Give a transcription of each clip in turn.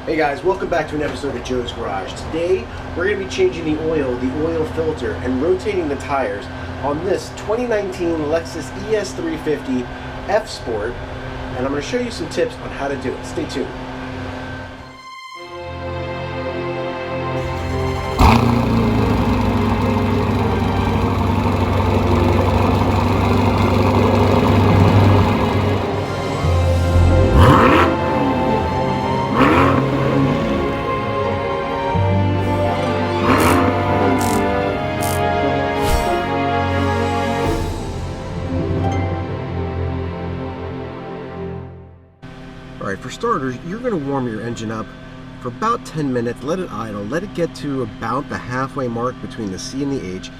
Hey guys, welcome back to an episode of Joe's Garage. Today, we're going to be changing the oil filter, and rotating the tires on this 2019 Lexus ES 350 F Sport, and I'm going to show you some tips on how to do it. Stay tuned. Alright, for starters, you're going to warm your engine up for about 10 minutes, let it idle, let it get to about the halfway mark between the C and the H.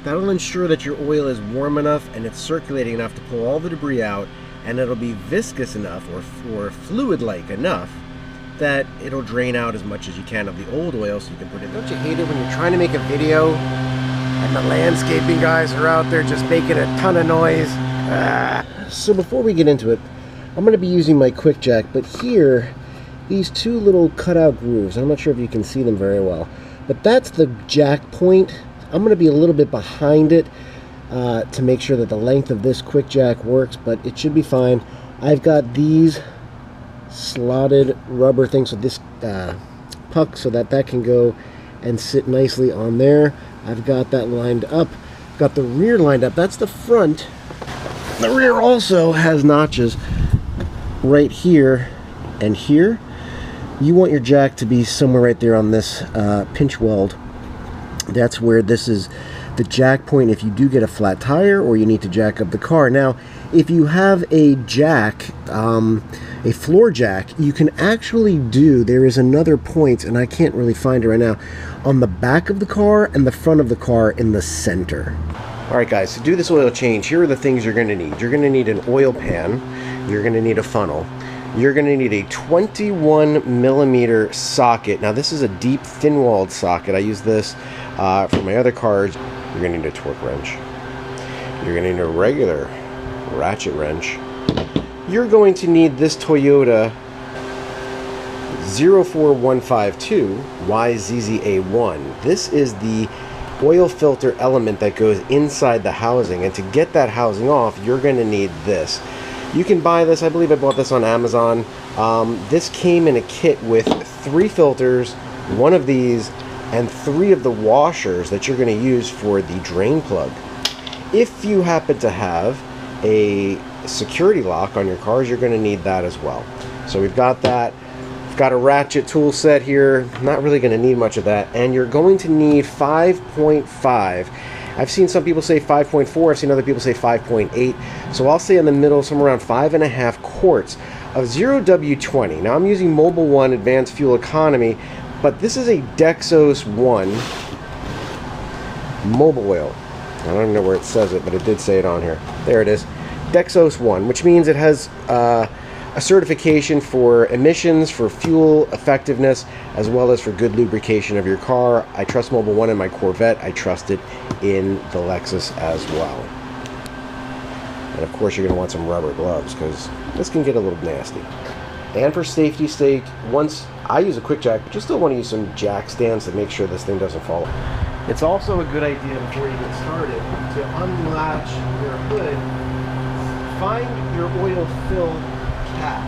That'll ensure that your oil is warm enough and it's circulating enough to pull all the debris out, and it'll be viscous enough or fluid-like enough that it'll drain out as much as you can of the old oil so you can put it. Don't you hate it when you're trying to make a video and the landscaping guys are out there just making a ton of noise? So before we get into it, I'm going to be using my quick jack, but here, these two little cutout grooves, I'm not sure if you can see them very well, but that's the jack point. I'm going to be a little bit behind it to make sure that the length of this quick jack works, but it should be fine. I've got these slotted rubber things with this puck so that can go and sit nicely on there. I've got that lined up. Got the rear lined up. That's the front. The rear also has notches right here and here. You want your jack to be somewhere right there on this pinch weld. That's where this is the jack point if you do get a flat tire or you need to jack up the car. Now, if you have a jack, a floor jack, you can actually do, there is another point, and I can't really find it right now, on the back of the car and the front of the car in the center. Alright guys, to do this oil change, here are the things you're going to need. You're going to need an oil pan. You're going to need a funnel. You're going to need a 21 millimeter socket. Now this is a deep thin-walled socket. I use this for my other cars. You're going to need a torque wrench. You're going to need a regular ratchet wrench. You're going to need this Toyota 04152 YZZA1. This is the oil filter element that goes inside the housing, and to get that housing off, you're going to need this. You can buy this, I believe I bought this on Amazon. This came in a kit with 3 filters, 1 of these, and 3 of the washers that you're going to use for the drain plug. If you happen to have a security lock on your cars, you're going to need that as well. So we've got that. We've got a ratchet tool set here. Not really going to need much of that. And you're going to need 5.5. I've seen some people say 5.4, I've seen other people say 5.8, so I'll say in the middle, somewhere around 5.5 quarts of 0W20. Now I'm using Mobil 1 Advanced Fuel Economy, but this is a Dexos 1 Mobil oil. I don't even know where it says it, but it did say it on here. There it is. Dexos 1, which means it has a certification for emissions, for fuel effectiveness, as well as for good lubrication of your car. I trust Mobil 1 in my Corvette. I trust it in the Lexus as well. And of course, you're going to want some rubber gloves because this can get a little nasty. And for safety's sake, once I use a quick jack, but you still want to use some jack stands to make sure this thing doesn't fall. It's also a good idea before you get started to unlatch your hood, find your oil fill cap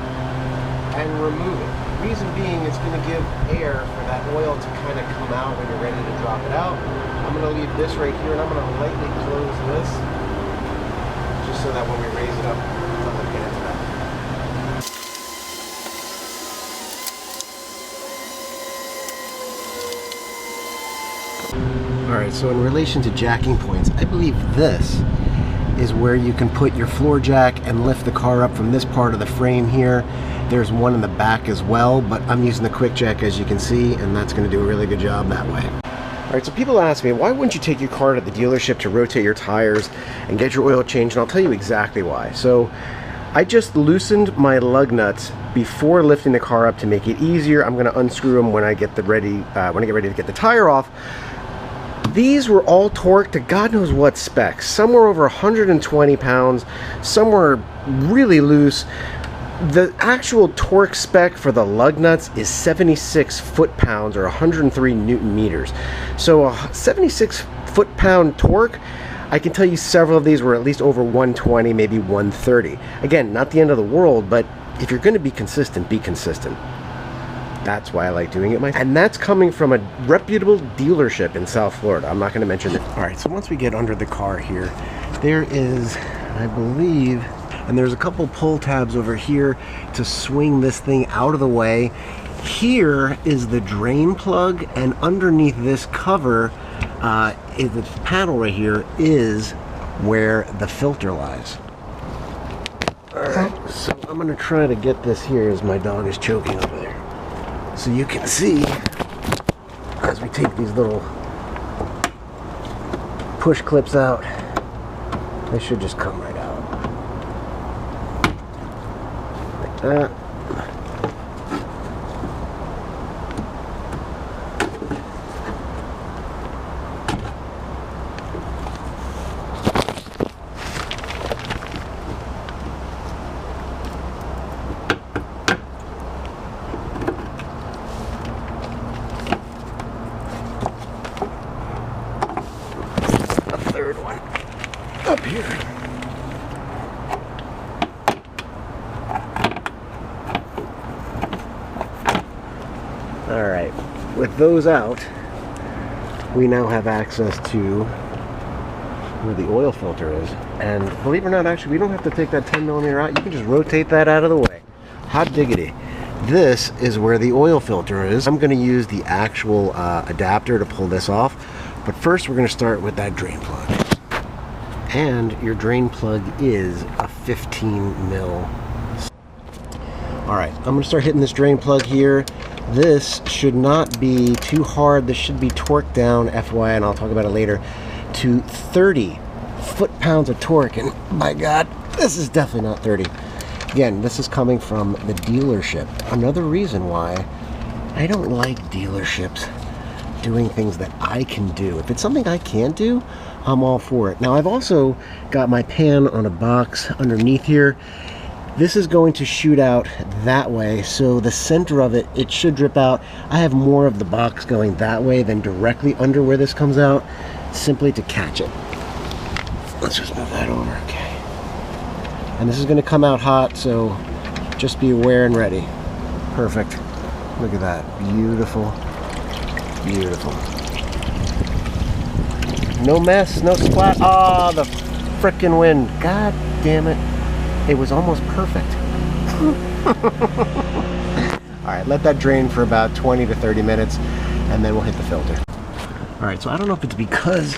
and remove it. The reason being, it's going to give air for that oil to kind of come out when you're ready to drop it out. I'm going to leave this right here, and I'm going to lightly close this just so that when we raise it up, it doesn't get into that. Alright, so in relation to jacking points, I believe this is where you can put your floor jack and lift the car up from this part of the frame here. There's one in the back as well, but I'm using the quick jack, as you can see, and that's going to do a really good job that way. Alright, so people ask me, why wouldn't you take your car to the dealership to rotate your tires and get your oil changed? And I'll tell you exactly why. So I just loosened my lug nuts before lifting the car up to make it easier. I'm going to unscrew them when I get ready to get the tire off. These were all torqued to God knows what specs. Some were over 120 pounds, some were really loose. The actual torque spec for the lug nuts is 76 foot-pounds or 103 newton meters. So a 76 foot-pound torque, I can tell you several of these were at least over 120, maybe 130. Again, not the end of the world, but if you're going to be consistent, be consistent. That's why I like doing it myself. And that's coming from a reputable dealership in South Florida. I'm not going to mention it. All right, so once we get under the car here, there is, I believe, and there's a couple pull tabs over here to swing this thing out of the way. Here is the drain plug, and underneath this cover, is the panel right here, is where the filter lies. All right, so I'm gonna try to get this here as my dog is choking over there. So you can see, as we take these little push clips out, they should just come right out. Like that. Third one up here. All right, with those out, we now have access to where the oil filter is. And believe it or not, actually, we don't have to take that 10 millimeter out. You can just rotate that out of the way. Hot diggity. This is where the oil filter is. I'm going to use the actual adapter to pull this off. But first we're going to start with that drain plug. And your drain plug is a 15 mil. Alright, I'm going to start hitting this drain plug here. This should not be too hard. This should be torqued down, FYI, and I'll talk about it later, to 30 foot-pounds of torque. And my God, this is definitely not 30. Again, this is coming from the dealership. Another reason why I don't like dealerships doing things that I can do. If it's something I can't do, I'm all for it. Now, I've also got my pan on a box underneath here. This is going to shoot out that way, so the center of it, it should drip out. I have more of the box going that way than directly under where this comes out, simply to catch it. Let's just move that over, okay. And this is going to come out hot, so just be aware and ready. Perfect. Look at that. Beautiful. Beautiful. No mess, no splat. Ah, the frickin' wind. God damn it. It was almost perfect. Alright, let that drain for about 20 to 30 minutes, and then we'll hit the filter. Alright, so I don't know if it's because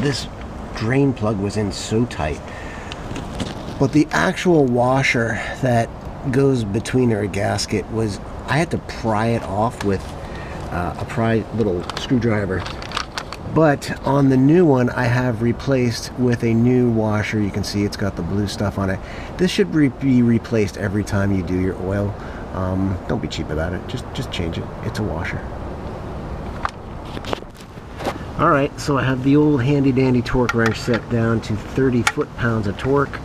this drain plug was in so tight, but the actual washer that goes between her gasket was, I had to pry it off with a pry little screwdriver. But on the new one, I have replaced with a new washer. You can see it's got the blue stuff on it. This should be replaced every time you do your oil. Don't be cheap about it. Just change it. It's a washer. All right, so I have the old handy dandy torque wrench set down to 30 foot-pounds of torque.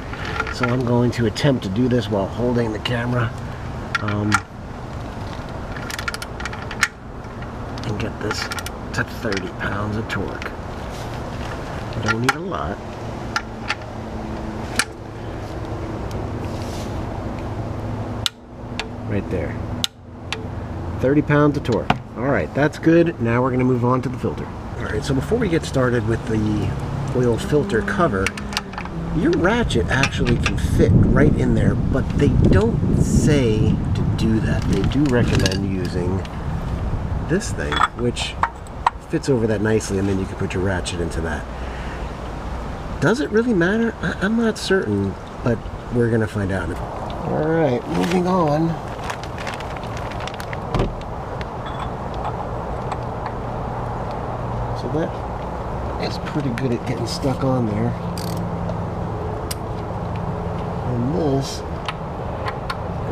So I'm going to attempt to do this while holding the camera. And get this to 30 pounds of torque. I don't need a lot. Right there. 30 pounds of torque. Alright, that's good. Now we're going to move on to the filter. Alright, so before we get started with the oil filter cover, your ratchet actually can fit right in there, but they don't say to do that. They do recommend using this thing, which fits over that nicely, and then you can put your ratchet into that. Does it really matter? I'm not certain, but we're gonna find out. Alright, moving on. So that is pretty good at getting stuck on there. And this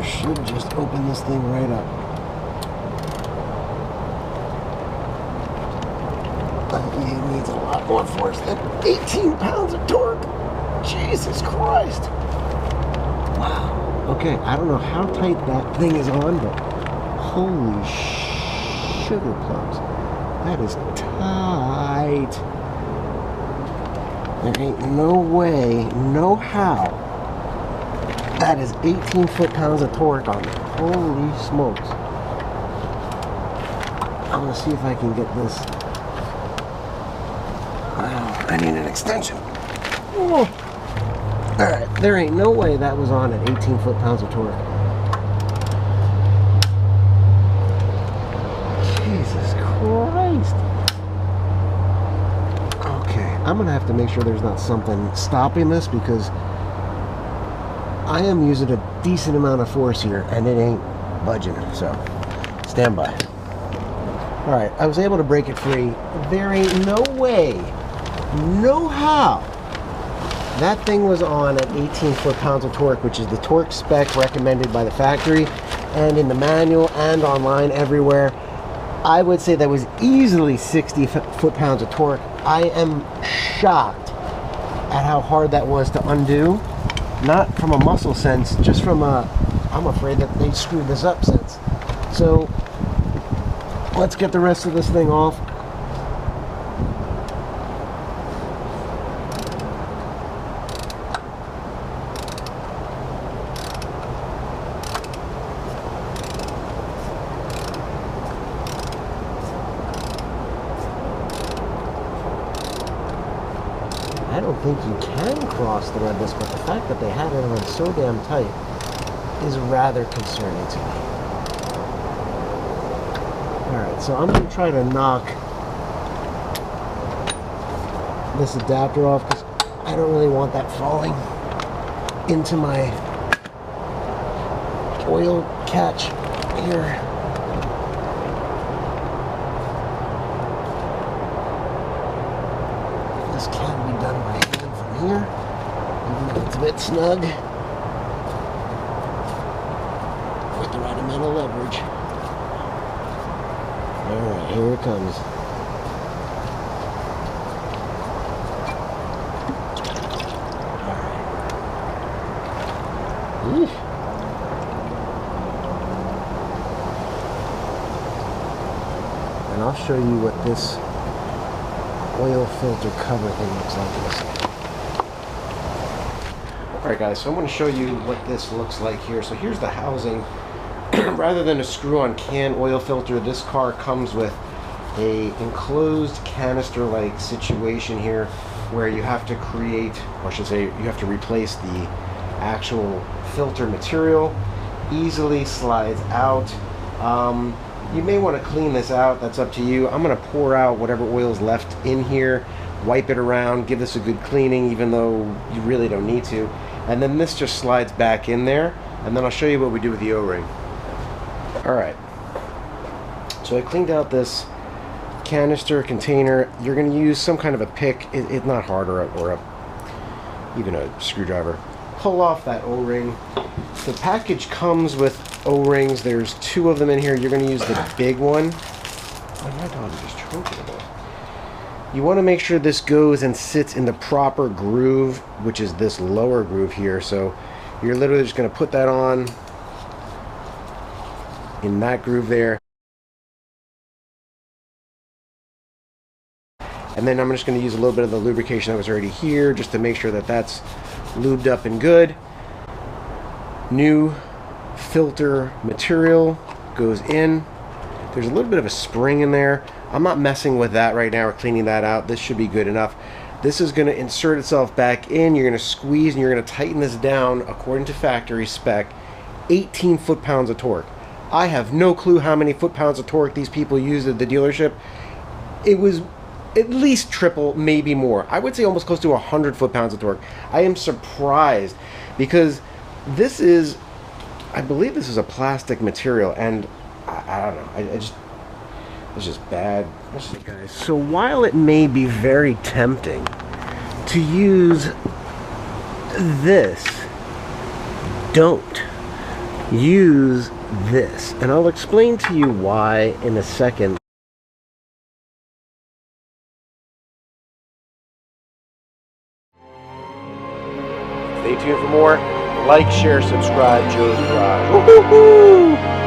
should just open this thing right up. It needs a lot more force than 18 pounds of torque. Jesus Christ. Wow. Okay, I don't know how tight that thing is on, but holy sugar plums. That is tight. There ain't no way, no how. That is 18 foot-pounds of torque on it. Holy smokes. I'm gonna see if I can get this. Wow, I need an extension. Oh. Alright, there ain't no way that was on at 18 foot-pounds of torque. Jesus Christ. Okay, I'm gonna have to make sure there's not something stopping this, because I am using a decent amount of force here and it ain't budging, so stand by. Alright, I was able to break it free. There ain't no way, no how, that thing was on at 18 foot-pounds of torque, which is the torque spec recommended by the factory and in the manual and online everywhere. I would say that was easily 60 foot-pounds of torque. I am shocked at how hard that was to undo. Not from a muscle sense, just from a, I'm afraid that they screwed this up sense. So let's get the rest of this thing off. I don't think you can cross thread this, but the fact that they had it on so damn tight is rather concerning to me. Alright, so I'm going to try to knock this adapter off, because I don't really want that falling into my oil catch here. This can be done by hand from here, even though it's a bit snug, with the right amount of leverage. Alright, here it comes. Alright. And I'll show you what this oil filter cover thing looks like in a second. Alright guys, so I'm going to show you what this looks like here. So here's the housing. Rather than a screw-on can oil filter, this car comes with a enclosed canister-like situation here, where you have to create, or I should say, you have to replace the actual filter material. Easily slides out. You may want to clean this out, that's up to you. I'm going to pour out whatever oil is left in here, wipe it around, give this a good cleaning, even though you really don't need to. And then this just slides back in there, and then I'll show you what we do with the O-ring. Alright, so I cleaned out this canister container. You're going to use some kind of a pick, it's not hard, or even a screwdriver. Pull off that O-ring. The package comes with O-rings. There's 2 of them in here. You're going to use the big one. Oh, my dog is just choking a bit. You want to make sure this goes and sits in the proper groove, which is this lower groove here. So you're literally just going to put that on in that groove there. And then I'm just going to use a little bit of the lubrication that was already here, just to make sure that that's lubed up and good. New filter material goes in. There's a little bit of a spring in there. I'm not messing with that right now or cleaning that out. This should be good enough. This is going to insert itself back in. You're going to squeeze and you're going to tighten this down according to factory spec. 18 foot-pounds of torque. I have no clue how many foot-pounds of torque these people used at the dealership. It was at least triple, maybe more. I would say almost close to 100 foot-pounds of torque. I am surprised, because this is, I believe this is a plastic material, and I don't know, it's just bad. Guys, so while it may be very tempting to use this, don't use this, and I'll explain to you why in a second. Stay tuned for more. Like, share, subscribe, Joe's Garage. Woo-hoo-hoo!